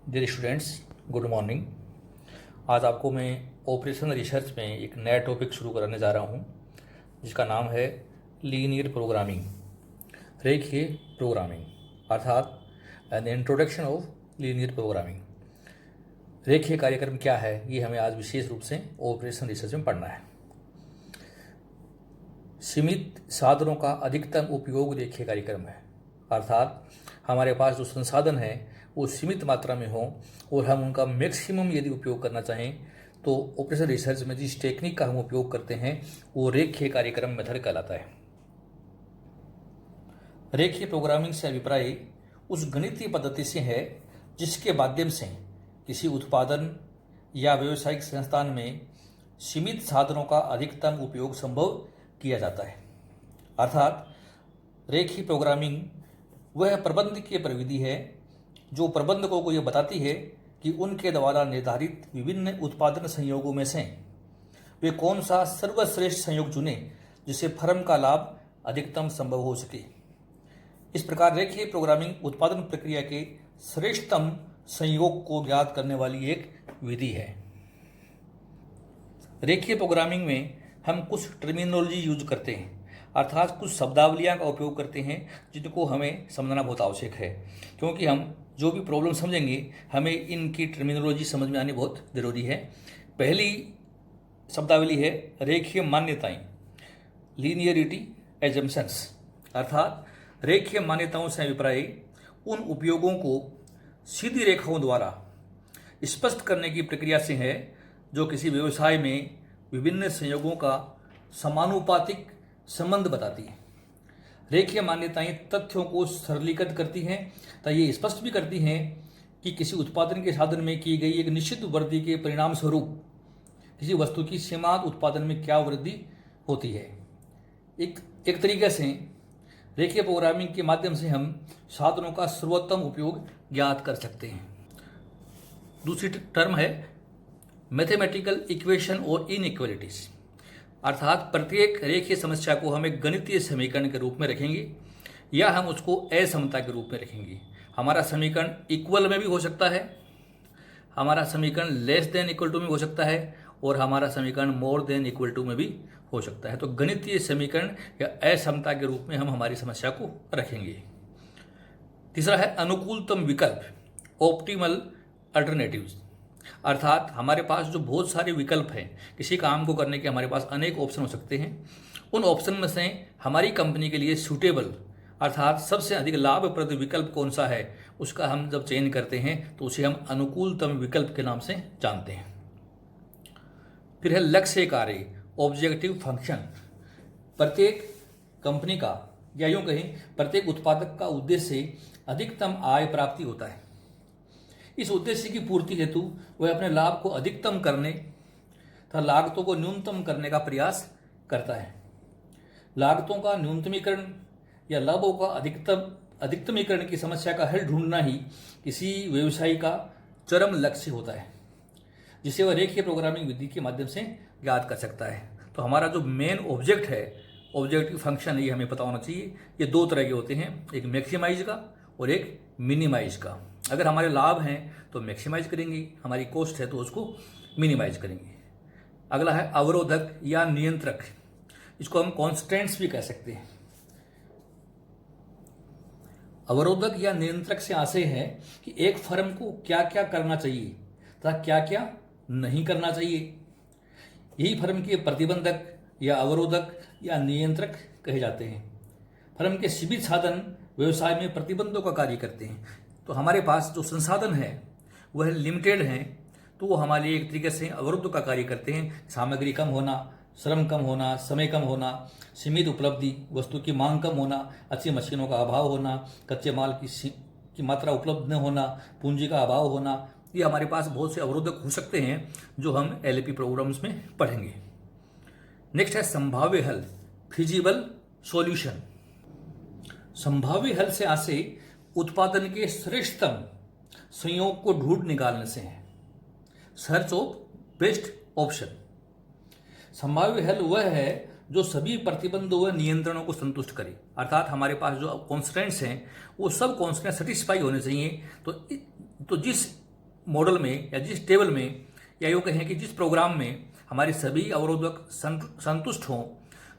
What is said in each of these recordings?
Dear students, good morning. आज आपको मैं ऑपरेशन रिसर्च में एक नया टॉपिक शुरू कराने जा रहा हूँ जिसका नाम है लीनियर प्रोग्रामिंग, रेखीय प्रोग्रामिंग, अर्थात an introduction of linear programming. रेखीय कार्यक्रम क्या है, ये हमें आज विशेष रूप से ऑपरेशन रिसर्च में पढ़ना है। सीमित साधनों का अधिकतम उपयोग रेखीय कार्यक्रम है, अर्थात हमारे पास जो संसाधन है वो सीमित मात्रा में हो और हम उनका मैक्सिमम यदि उपयोग करना चाहें तो ऑपरेशन रिसर्च में जिस टेक्निक का हम उपयोग करते हैं वो रेखीय कार्यक्रम मेथड कहलाता है। रेखीय प्रोग्रामिंग से अभिप्राय उस गणितीय पद्धति से है जिसके माध्यम से किसी उत्पादन या व्यावसायिक संस्थान में सीमित साधनों का अधिकतम उपयोग संभव किया जाता है। अर्थात रेखीय प्रोग्रामिंग वह प्रबंधकीय प्रविधि है जो प्रबंधकों को यह बताती है कि उनके द्वारा निर्धारित विभिन्न उत्पादन संयोगों में से वे कौन सा सर्वश्रेष्ठ संयोग चुने जिससे फर्म का लाभ अधिकतम संभव हो सके। इस प्रकार रेखीय प्रोग्रामिंग उत्पादन प्रक्रिया के श्रेष्ठतम संयोग को ज्ञात करने वाली एक विधि है। रेखीय प्रोग्रामिंग में हम कुछ टर्मिनोलॉजी यूज करते हैं, अर्थात कुछ शब्दावलियाँ का उपयोग करते हैं जिनको हमें समझना बहुत आवश्यक है, क्योंकि हम जो भी प्रॉब्लम समझेंगे हमें इनकी टर्मिनोलॉजी समझ में आनी बहुत ज़रूरी है। पहली शब्दावली है रेखीय मान्यताएं, लीनियरिटी एजम्पशंस, अर्थात रेखीय मान्यताओं से अभिप्राय उन उपयोगों को सीधी रेखाओं द्वारा स्पष्ट करने की प्रक्रिया से है जो किसी व्यवसाय में विभिन्न संयोगों का समानुपातिक संबंध बताती है। रेखीय मान्यताएं तथ्यों को सरलीकृत करती हैं तथा ये स्पष्ट भी करती हैं कि किसी उत्पादन के साधन में की गई एक निश्चित वृद्धि के परिणाम स्वरूप किसी वस्तु की सीमांत उत्पादन में क्या वृद्धि होती है। एक तरीके से रेखीय प्रोग्रामिंग के माध्यम से हम साधनों का सर्वोत्तम उपयोग ज्ञात कर सकते हैं। दूसरी टर्म है मैथमेटिकल इक्वेशन और इनइक्वालिटीज, अर्थात प्रत्येक रेखीय समस्या को हम एक गणितीय समीकरण के रूप में रखेंगे या हम उसको असमता के रूप में रखेंगे। हमारा समीकरण इक्वल में भी हो सकता है, हमारा समीकरण लेस देन इक्वल टू में हो सकता है और हमारा समीकरण मोर देन इक्वल टू में भी हो सकता है। तो गणितीय समीकरण या असमता के रूप में हम हमारी समस्या को रखेंगे। तीसरा है अनुकूलतम विकल्प, ऑप्टिमल अल्टरनेटिव्स, अर्थात हमारे पास जो बहुत सारे विकल्प हैं, किसी काम को करने के हमारे पास अनेक ऑप्शन हो सकते हैं, उन ऑप्शन में से हमारी कंपनी के लिए सूटेबल अर्थात सबसे अधिक लाभप्रद विकल्प कौन सा है उसका हम जब चयन करते हैं तो उसे हम अनुकूलतम विकल्प के नाम से जानते हैं। फिर है लक्ष्य कार्य, ऑब्जेक्टिव फंक्शन। प्रत्येक कंपनी का या यूँ कहें प्रत्येक उत्पादक का उद्देश्य अधिकतम आय प्राप्ति होता है। इस उद्देश्य की पूर्ति हेतु वह अपने लाभ को अधिकतम करने तथा लागतों को न्यूनतम करने का प्रयास करता है। लागतों का न्यूनतमीकरण या लाभों का अधिकतमीकरण की समस्या का हल ढूंढना ही किसी व्यवसायी का चरम लक्ष्य होता है, जिसे वह रेखीय प्रोग्रामिंग विधि के माध्यम से ज्ञात कर सकता है। तो हमारा जो मेन ऑब्जेक्ट है, ऑब्जेक्टिव फंक्शन, ये हमें पता होना चाहिए। ये दो तरह के होते हैं, एक मैक्सिमाइज का और एक मिनिमाइज का। अगर हमारे लाभ हैं तो मैक्सिमाइज करेंगे, हमारी कॉस्ट है तो उसको मिनिमाइज करेंगे। अगला है अवरोधक या नियंत्रक, इसको हम कॉन्स्टेंट्स भी कह सकते हैं। अवरोधक या नियंत्रक से आशय है कि एक फर्म को क्या क्या करना चाहिए तथा क्या क्या नहीं करना चाहिए। यही फर्म के प्रतिबंधक या अवरोधक या नियंत्रक कहे जाते हैं। फर्म के सीमित साधन व्यवसाय में प्रतिबंधों का कार्य करते हैं। तो हमारे पास जो संसाधन है वह लिमिटेड हैं, तो वो हमारे लिए एक तरीके से अवरुद्ध का कार्य करते हैं। सामग्री कम होना, श्रम कम होना, समय कम होना, सीमित उपलब्धि, वस्तु की मांग कम होना, अच्छी मशीनों का अभाव होना, कच्चे माल की मात्रा उपलब्ध न होना, पूंजी का अभाव होना, ये हमारे पास बहुत से अवरोधक हो सकते हैं जो हम एलपी प्रोग्राम्स में पढ़ेंगे। नेक्स्ट है संभाव्य हल, फिजिबल सॉल्यूशन। संभाव्य हल से आशय उत्पादन के श्रेष्ठतम संयोग को ढूंढ निकालने से है, सर्च ऑफ बेस्ट ऑप्शन। संभाव्य हल वह है जो सभी प्रतिबंधों व नियंत्रणों को संतुष्ट करे, अर्थात हमारे पास जो कॉन्स्टेंट्स हैं वो सब कॉन्स्टेंट सेटिस्फाई होने चाहिए। तो जिस मॉडल में या जिस टेबल में या यूँ कहें कि जिस प्रोग्राम में हमारे सभी अवरोधक संतुष्ट हों,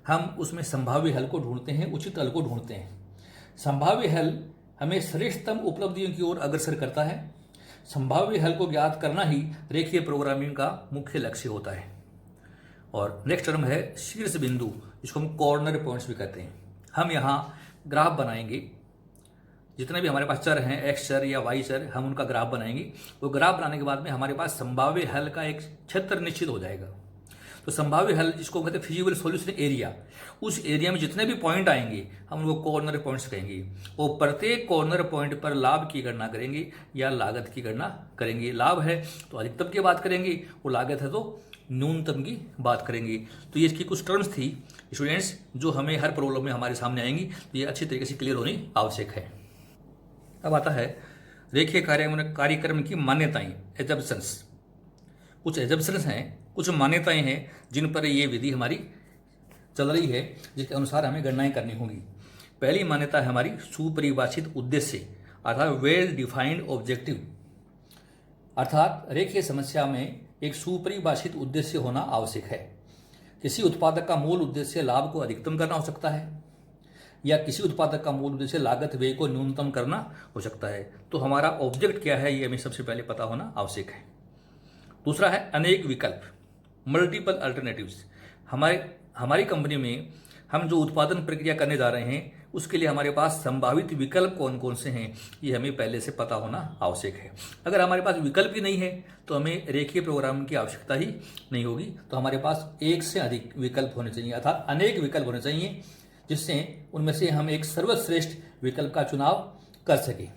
हम उसमें संभाव्य हल को ढूंढते हैं, उचित हल को ढूंढते हैं। संभाव्य हल हमें श्रेष्ठतम उपलब्धियों की ओर अग्रसर करता है। संभाव्य हल को ज्ञात करना ही रेखीय प्रोग्रामिंग का मुख्य लक्ष्य होता है। और नेक्स्ट टर्म है शीर्ष बिंदु, जिसको हम कॉर्नर पॉइंट्स भी कहते हैं। हम यहाँ ग्राफ बनाएंगे, जितने भी हमारे पास चर हैं, एक्स चर या वाई चर, हम उनका ग्राफ बनाएंगे। वो ग्राफ बनाने के बाद में हमारे पास संभाव्य हल का एक क्षेत्र निश्चित हो जाएगा। तो संभाव्य हल जिसको कहते हैं फिजिबल सॉल्यूशन एरिया, उस एरिया में जितने भी पॉइंट आएंगे हम उनको कॉर्नर पॉइंट्स कहेंगे। वो प्रत्येक कॉर्नर पॉइंट पर लाभ की गणना करेंगे या लागत की गणना करेंगे। लाभ है तो अधिकतम की बात करेंगे, वो लागत है तो न्यूनतम की बात करेंगे। तो ये इसकी कुछ टर्म्स थी स्टूडेंट्स, जो हमें हर प्रॉब्लम में हमारे सामने आएंगी, तो ये अच्छी तरीके से क्लियर होनी आवश्यक है। अब आता है रेखीय कार्यक्रम की मान्यताएं, एजम्पशंस। कुछ एजम्पशंस हैं, कुछ मान्यताएं हैं जिन पर ये विधि हमारी चल रही है, जिसके अनुसार हमें गणनाएं करनी होगी। पहली मान्यता है हमारी सुपरिभाषित उद्देश्य, अर्थात वेल डिफाइंड ऑब्जेक्टिव। अर्थात रेखीय समस्या में एक सुपरिभाषित उद्देश्य होना आवश्यक है। किसी उत्पादक का मूल उद्देश्य लाभ को अधिकतम करना हो सकता है, या किसी उत्पादक का मूल उद्देश्य लागत व्यय को न्यूनतम करना हो सकता है। तो हमारा ऑब्जेक्ट क्या है, ये हमें सबसे पहले पता होना आवश्यक है। दूसरा है अनेक विकल्प, मल्टीपल अल्टरनेटिव्स। हमारी कंपनी में हम जो उत्पादन प्रक्रिया करने जा रहे हैं, उसके लिए हमारे पास संभावित विकल्प कौन कौन से हैं, ये हमें पहले से पता होना आवश्यक है। अगर हमारे पास विकल्प ही नहीं है तो हमें रेखीय प्रोग्राम की आवश्यकता ही नहीं होगी। तो हमारे पास एक से अधिक विकल्प होने चाहिए, अर्थात अनेक विकल्प होने चाहिए, जिससे उनमें से हम एक सर्वश्रेष्ठ विकल्प का चुनाव कर सकें।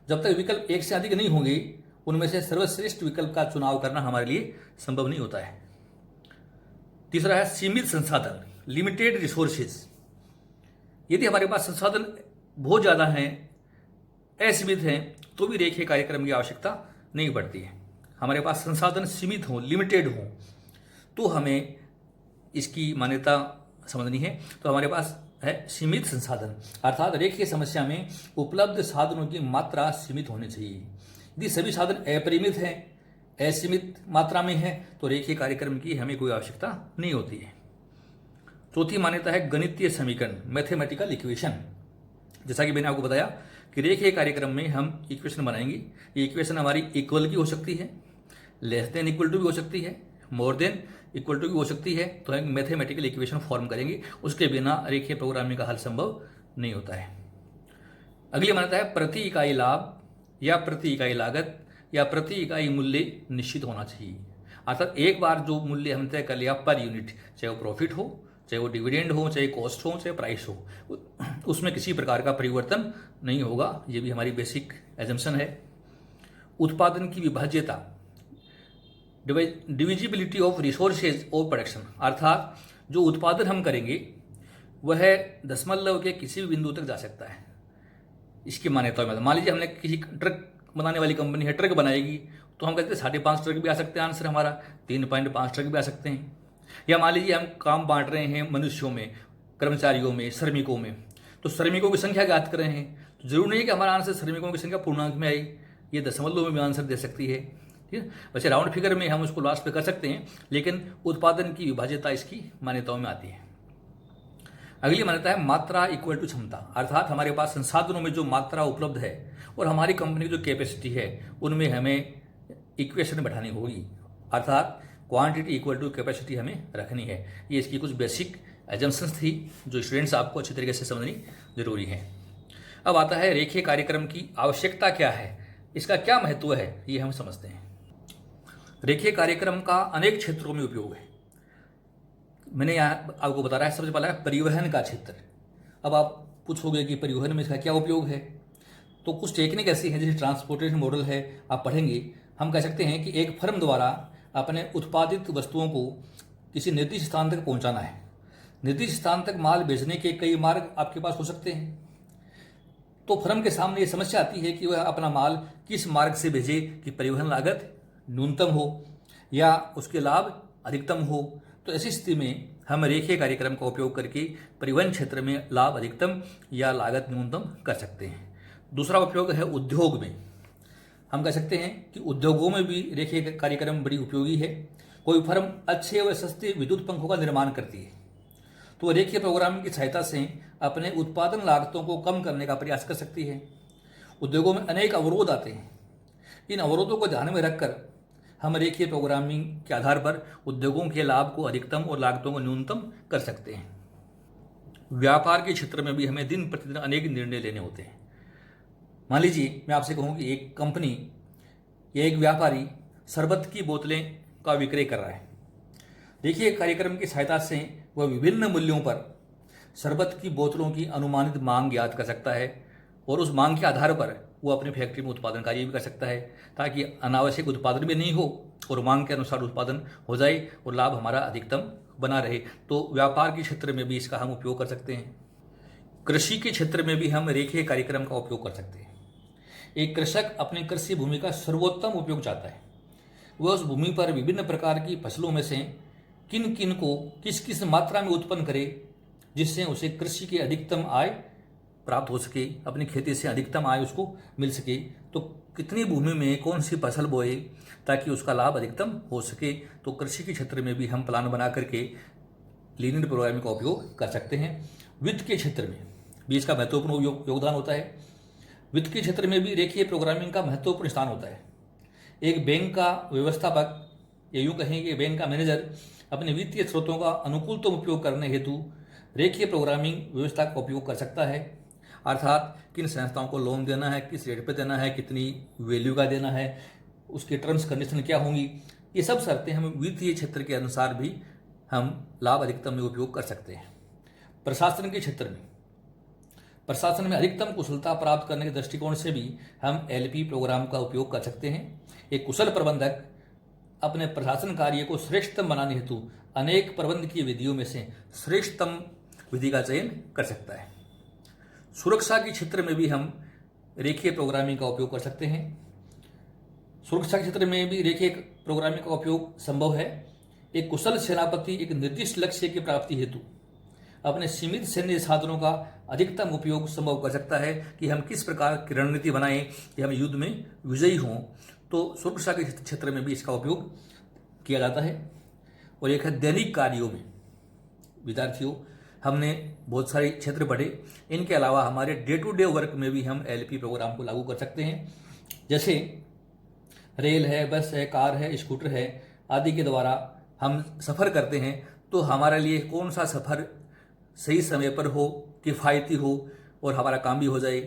जब तक विकल्प एक से अधिक नहीं होंगे, उनमें से सर्वश्रेष्ठ विकल्प का चुनाव करना हमारे लिए संभव नहीं होता है। तीसरा है सीमित संसाधन, लिमिटेड रिसोर्सेज। यदि हमारे पास संसाधन बहुत ज़्यादा हैं, असीमित हैं, तो भी रेखीय कार्यक्रम की आवश्यकता नहीं पड़ती है। हमारे पास संसाधन सीमित हों, लिमिटेड हों, तो हमें इसकी मान्यता समझनी है। तो हमारे पास है सीमित संसाधन, अर्थात रेखीय समस्या में उपलब्ध साधनों की मात्रा सीमित होनी चाहिए। यदि सभी साधन अपरिमित हैं, असीमित मात्रा में है, तो रेखीय कार्यक्रम की हमें कोई आवश्यकता नहीं होती है। चौथी मान्यता है गणितीय समीकरण, मैथमेटिकल इक्वेशन। जैसा कि मैंने आपको बताया कि रेखीय कार्यक्रम में हम इक्वेशन बनाएंगे। ये इक्वेशन हमारी इक्वल की हो सकती है, लेस देन इक्वल टू भी हो सकती है, मोर देन इक्वल टू भी हो सकती है। तो हम मैथमेटिकल इक्वेशन फॉर्म करेंगे, उसके बिना रेखीय प्रोग्रामिंग का हल संभव नहीं होता है। अगली मान्यता है प्रति इकाई लाभ या प्रति इकाई लागत या प्रति इकाई मूल्य निश्चित होना चाहिए। अर्थात एक बार जो मूल्य हमने तय कर लिया पर यूनिट, चाहे वो प्रॉफिट हो, चाहे वो डिविडेंड हो, चाहे कॉस्ट हो, चाहे प्राइस हो, उसमें किसी प्रकार का परिवर्तन नहीं होगा। ये भी हमारी बेसिक एजम्पशन है। उत्पादन की विभाज्यता, divisibility of resources of production, अर्थात जो उत्पादन हम करेंगे वह दशमलव के किसी भी बिंदु तक जा सकता है। इसकी मान्यता में मान लीजिए हमने किसी ट्रक बनाने वाली कंपनी है, ट्रक बनाएगी, तो हम कहते हैं 5.5 ट्रक भी आ सकते हैं, आंसर हमारा 3.5 ट्रक भी आ सकते हैं। या मान लीजिए हम काम बांट रहे हैं मनुष्यों में, कर्मचारियों में, श्रमिकों में, तो श्रमिकों की संख्या ज्ञात कर रहे हैं, तो जरूर नहीं है कि हमारा आंसर श्रमिकों की संख्या पूर्णांक में आई, ये दशमलव में भी आंसर दे सकती है। ठीक है, वैसे राउंड फिगर में हम उसको लास्ट पे कर सकते हैं, लेकिन उत्पादन की विभाज्यता इसकी मान्यताओं में आती है। अगली मान्यता है मात्रा इक्वल टू क्षमता, अर्थात हमारे पास संसाधनों में जो मात्रा उपलब्ध है और हमारी कंपनी की जो कैपेसिटी है, उनमें हमें इक्वेशन बैठानी होगी, अर्थात क्वांटिटी इक्वल टू कैपेसिटी हमें रखनी है। ये इसकी कुछ बेसिक एजम्पशंस थी जो स्टूडेंट्स आपको अच्छी तरीके से समझनी जरूरी है। अब आता है रेखीय कार्यक्रम की आवश्यकता क्या है, इसका क्या महत्व है, ये हम समझते हैं। रेखीय कार्यक्रम का अनेक क्षेत्रों में उपयोग है। मैंने यहाँ आपको बता रहा है, सबसे पहला है परिवहन का क्षेत्र। अब आप पूछोगे कि परिवहन में इसका क्या उपयोग है, तो कुछ टेक्निक ऐसी हैं जैसे ट्रांसपोर्टेशन मॉडल है, आप पढ़ेंगे। हम कह सकते हैं कि एक फर्म द्वारा अपने उत्पादित वस्तुओं को किसी निर्दिष्ट स्थान तक पहुंचाना है। निर्दिष्ट स्थान तक माल भेजने के कई मार्ग आपके पास हो सकते हैं, तो फर्म के सामने ये समस्या आती है कि वह अपना माल किस मार्ग से भेजे कि परिवहन लागत न्यूनतम हो या उसके लाभ अधिकतम हो। तो ऐसी स्थिति में हम रेखीय कार्यक्रम का उपयोग करके परिवहन क्षेत्र में लाभ अधिकतम या लागत न्यूनतम कर सकते हैं। दूसरा उपयोग है उद्योग में। हम कह सकते हैं कि उद्योगों में भी रेखीय कार्यक्रम बड़ी उपयोगी है। कोई फर्म अच्छे व सस्ते विद्युत पंखों का निर्माण करती है तो रेखीय प्रोग्रामिंग की सहायता से अपने उत्पादन लागतों को कम करने का प्रयास कर सकती है। उद्योगों में अनेक अवरोध आते हैं, इन अवरोधों को ध्यान में रखकर हम रेखीय प्रोग्रामिंग के आधार पर उद्योगों के लाभ को अधिकतम और लागतों को न्यूनतम कर सकते हैं। व्यापार के क्षेत्र में भी हमें दिन प्रतिदिन अनेक निर्णय लेने होते हैं। मान लीजिए मैं आपसे कहूँ कि एक कंपनी या एक व्यापारी शरबत की बोतलें का विक्रय कर रहा है। देखिए, कार्यक्रम की सहायता से वह विभिन्न मूल्यों पर शरबत की बोतलों की अनुमानित मांग ज्ञात कर सकता है और उस मांग के आधार पर वो अपनी फैक्ट्री में उत्पादन कार्य भी कर सकता है, ताकि अनावश्यक उत्पादन भी नहीं हो और मांग के अनुसार उत्पादन हो जाए और लाभ हमारा अधिकतम बना रहे। तो व्यापार के क्षेत्र में भी इसका हम उपयोग कर सकते हैं। कृषि के क्षेत्र में भी हम रेखीय कार्यक्रम का उपयोग कर सकते हैं। एक कृषक अपनी कृषि भूमि का सर्वोत्तम उपयोग चाहता है। वह उस भूमि पर विभिन्न प्रकार की फसलों में से किन किन को किस किस मात्रा में उत्पन्न करे, जिससे उसे कृषि की अधिकतम आय प्राप्त हो सके, अपनी खेती से अधिकतम आय उसको मिल सके। तो कितनी भूमि में कौन सी फसल बोए ताकि उसका लाभ अधिकतम हो सके। तो कृषि के क्षेत्र में भी हम प्लान बना करके लीनियर प्रोग्रामिंग का उपयोग कर सकते हैं। वित्त के क्षेत्र में भी इसका महत्वपूर्ण योगदान होता है। वित्त के क्षेत्र में भी रेखीय प्रोग्रामिंग का महत्वपूर्ण स्थान होता है। एक बैंक का व्यवस्थापक या यूँ कहें कि बैंक का मैनेजर अपने वित्तीय स्रोतों का अनुकूलतम उपयोग करने हेतु रेखीय प्रोग्रामिंग व्यवस्था का उपयोग कर सकता है। अर्थात किन संस्थाओं को लोन देना है, किस रेट पे देना है, कितनी वैल्यू का देना है, उसके टर्म्स कंडीशन क्या होंगी, ये सब शर्तें हम वित्तीय क्षेत्र के अनुसार भी हम लाभ अधिकतम में उपयोग कर सकते हैं। प्रशासन के क्षेत्र में प्रशासन में अधिकतम कुशलता प्राप्त करने के दृष्टिकोण से भी हम एलपी प्रोग्राम का उपयोग कर सकते हैं। एक कुशल प्रबंधक अपने प्रशासन कार्य को श्रेष्ठतम बनाने हेतु अनेक प्रबंध की विधियों में से श्रेष्ठतम विधि का चयन कर सकता है। सुरक्षा के क्षेत्र में भी हम रेखीय प्रोग्रामिंग का उपयोग कर सकते हैं। सुरक्षा के क्षेत्र में भी रेखीय प्रोग्रामिंग का उपयोग संभव है। एक कुशल सेनापति एक निर्दिष्ट लक्ष्य की प्राप्ति हेतु अपने सीमित सैन्य साधनों का अधिकतम उपयोग संभव कर सकता है कि हम किस प्रकार की रणनीति बनाएं कि हम युद्ध में विजयी हों। तो सुरक्षा के क्षेत्र में भी इसका उपयोग किया जाता है। और एक है दैनिक कार्यों में। विद्यार्थियों, हमने बहुत सारे क्षेत्र पढ़े, इनके अलावा हमारे डे टू डे वर्क में भी हम एलपी प्रोग्राम को लागू कर सकते हैं। जैसे रेल है, बस है, कार है, स्कूटर है आदि के द्वारा हम सफ़र करते हैं। तो हमारे लिए कौन सा सफ़र सही समय पर हो, किफ़ायती हो और हमारा काम भी हो जाए,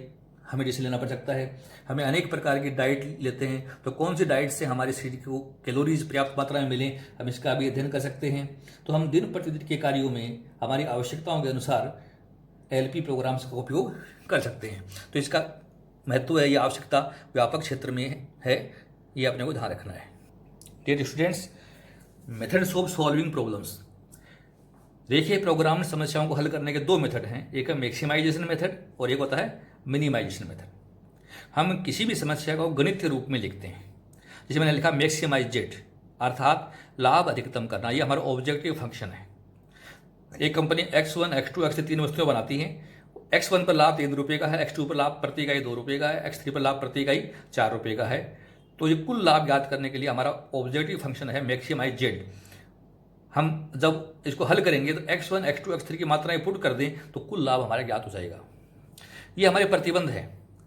हमें डिसीजन लेना पड़ सकता है। हमें अनेक प्रकार की डाइट लेते हैं, तो कौन सी डाइट से हमारे शरीर को कैलोरीज पर्याप्त मात्रा में मिलें, हम इसका भी अध्ययन कर सकते हैं। तो हम दिन प्रतिदिन के कार्यों में हमारी आवश्यकताओं के अनुसार एलपी प्रोग्राम्स का उपयोग कर सकते हैं। तो इसका महत्व है, ये आवश्यकता व्यापक क्षेत्र में है, ये अपने को ध्यान रखना है। Dear students, methods of solving problems. रेखीय प्रोग्राम समस्याओं को हल करने के दो मेथड हैं। एक है मैक्सिमाइजेशन मेथड और एक होता है मिनिमाइजेशन मेथड। हम किसी भी समस्या को गणितीय रूप में लिखते हैं। जैसे मैंने लिखा मैक्सिमाइज जेड, अर्थात लाभ अधिकतम करना, ये हमारा ऑब्जेक्टिव फंक्शन है। एक कंपनी X1, X2, X3 तीन वस्तुएं बनाती हैं। X1 पर लाभ 3 रुपये का है, X2 पर लाभ प्रति इकाई 2 रुपये का है, X3 पर लाभ प्रति इकाई 4 रुपये का है। तो ये कुल लाभ ज्ञात करने के लिए हमारा ऑब्जेक्टिव फंक्शन है मैक्सिमाइज जेड। हम जब इसको हल करेंगे तो X1, X2, X3 की मात्राएं पुट कर दें तो कुल लाभ हमारा ज्ञात हो जाएगा। ये हमारे प्रतिबंध है,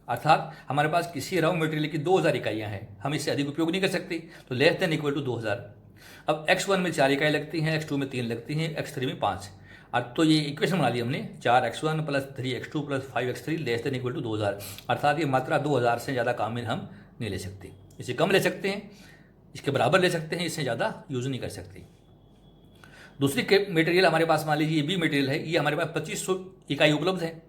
अर्थात हमारे पास किसी रॉ मटेरियल की 2000 इकाइयाँ हैं, हम इससे अधिक उपयोग नहीं कर सकते। तो लेस देन इक्वल टू 2000। अब X1 में 4 इकाई लगती हैं, X2 में 3 लगती हैं, X3 में 5। तो ये इक्वेशन बना ली हमने 4x1 + 3x2 + 5x3 less than equal to 2000। अर्थात ये मात्रा 2000 से ज़्यादा काम में हम नहीं ले सकते। इससे कम ले सकते हैं, इसके बराबर ले सकते हैं, इससे ज़्यादा यूज़ नहीं कर सकते। दूसरी मटेरियल हमारे पास मान लीजिए बी मटेरियल है, ये हमारे पास 2500 इकाई उपलब्ध है।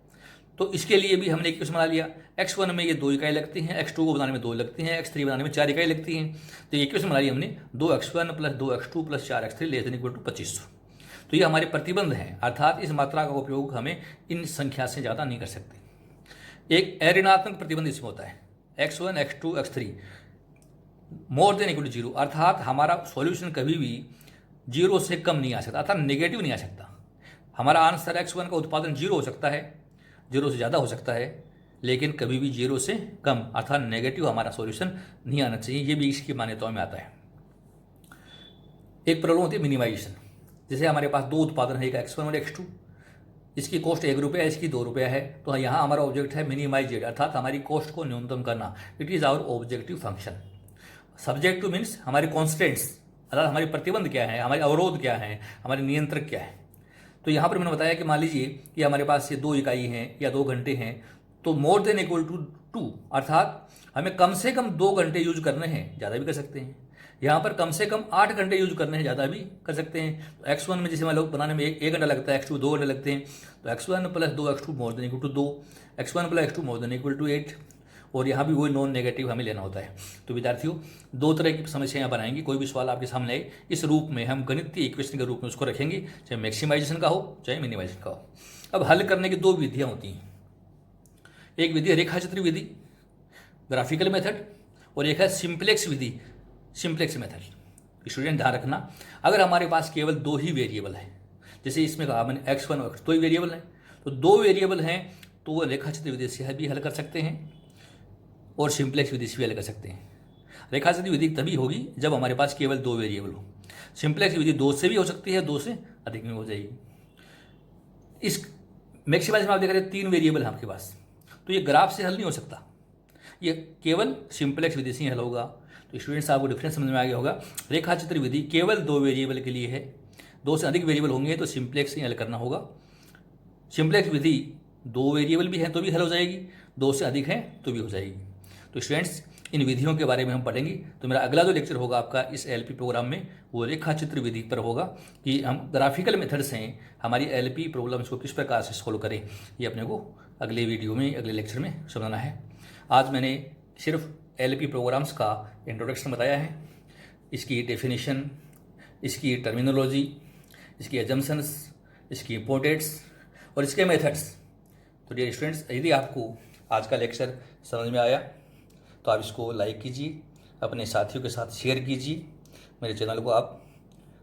तो इसके लिए भी हमने इक्वेशन बना लिया। X1 में ये 2 इकाई लगती हैं, X2 को बनाने में 2 लगती हैं, X3 बनाने में 4 इकाई लगती हैं। तो ये इक्वेशन बना ली हमने 2x1 + 2x2 + 4x3 less than equal to 2500। तो ये हमारे प्रतिबंध हैं, अर्थात इस मात्रा का उपयोग हमें इन संख्या से ज़्यादा नहीं कर सकते। एक ऋणात्मक प्रतिबंध इसमें होता है X1, X2, X3 more than equal to 0, अर्थात हमारा सॉल्यूशन कभी भी 0 से कम नहीं आ सकता, अर्थात नेगेटिव नहीं आ सकता। हमारा आंसर X1 का उत्पादन 0 हो सकता है, 0 से ज़्यादा हो सकता है, लेकिन कभी भी 0 से कम अर्थात नेगेटिव हमारा सॉल्यूशन नहीं आना चाहिए। ये भी इसकी मान्यताओं में आता है। एक प्रॉब्लम होती है मिनिमाइजेशन। जैसे हमारे पास दो उत्पादन है, एक X1 और X2, इसकी कॉस्ट 1 रुपया है, इसकी 2 रुपया है। तो यहाँ हमारा ऑब्जेक्ट है मिनिमाइजेड अर्थात हमारी कॉस्ट को न्यूनतम करना। It is our objective function. Subjective means हमारे कॉन्स्टेंट्स अर्थात हमारे प्रतिबंध क्या है, हमारे अवरोध क्या है, हमारे नियंत्रक क्या है। तो यहाँ पर मैंने बताया कि मान लीजिए कि हमारे पास ये 2 इकाई हैं या 2 घंटे हैं, तो मोर देन इक्वल टू 2 अर्थात हमें कम से कम 2 घंटे यूज करने हैं, ज़्यादा भी कर सकते हैं। यहाँ पर कम से कम 8 घंटे यूज करने हैं, ज़्यादा भी कर सकते हैं। तो X1 में जैसे मान लो बनाने में 1 घंटा लगता है, X2 2 घंटे लगते हैं, तो X1 + 2 X2 more than equal to 2, X1 + X2 more than equal to 8। और यहाँ भी वही नॉन नेगेटिव हमें लेना होता है। तो विद्यार्थियों, 2 तरह की समस्याएं बनाएंगी। कोई भी सवाल आपके सामने आए, इस रूप में हम गणितीय इक्वेशन के रूप में उसको रखेंगे, चाहे मैक्सिमाइजेशन का हो चाहे मिनिमाइजेशन का हो। अब हल करने की 2 विधियाँ होती हैं। एक विधि है रेखाचित्र विधि, ग्राफिकल मेथड, और एक है सिंप्लेक्स विधि, सिंप्लेक्स मेथड। स्टूडेंट ध्यान रखना, अगर हमारे पास केवल 2 ही वेरिएबल है, जैसे इसमें कहा मैंने X1 और X2 ही वेरिएबल है, तो 2 वेरिएबल हैं तो रेखाचित्र विधि से भी हल कर सकते हैं और सिंप्लेक्स विधि से भी हल कर सकते हैं। रेखाचित्र विधि तभी होगी जब हमारे पास केवल 2 वेरिएबल हो। सिंप्लेक्स विधि 2 से भी हो सकती है, 2 से अधिक में हो जाएगी। इस मैक्सिमाइजेशन में आप देख रहे हैं 3 वेरिएबल है आपके पास, तो ये ग्राफ से हल नहीं हो सकता, ये केवल सिंप्लेक्स विधि से ही हल होगा। तो स्टूडेंट्स आपको डिफरेंस समझ में आ गया होगा। रेखाचित्र विधि केवल 2 वेरिएबल के लिए है, 2 से अधिक वेरिएबल होंगे तो सिंप्लेक्स से हल करना होगा। सिंप्लेक्स विधि 2 वेरिएबल भी हैं तो भी हल हो जाएगी, 2 से अधिक हैं तो भी हो जाएगी। तो स्टूडेंट्स, इन विधियों के बारे में हम पढ़ेंगे। तो मेरा अगला जो लेक्चर होगा आपका इस एलपी प्रोग्राम में, वो रेखाचित्र विधि पर होगा कि हम ग्राफिकल मेथड से हमारी एलपी प्रॉब्लम्स को किस प्रकार से सोल्व करें। ये अपने को अगले वीडियो में, अगले लेक्चर में समझना है। आज मैंने सिर्फ एलपी प्रोग्राम्स का इंट्रोडक्शन बताया है, इसकी डेफिनेशन, इसकी टर्मिनोलॉजी, इसकी एजम्पशंस, इसकी इंपॉर्टेंट्स और इसके मेथड्स। तो डियर स्टूडेंट्स, यदि आपको आज का लेक्चर समझ में आया तो आप इसको लाइक कीजिए, अपने साथियों के साथ शेयर कीजिए, मेरे चैनल को आप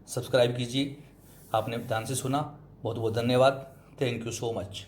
सब्सक्राइब कीजिए। आपने ध्यान से सुना, बहुत बहुत धन्यवाद। Thank you so much.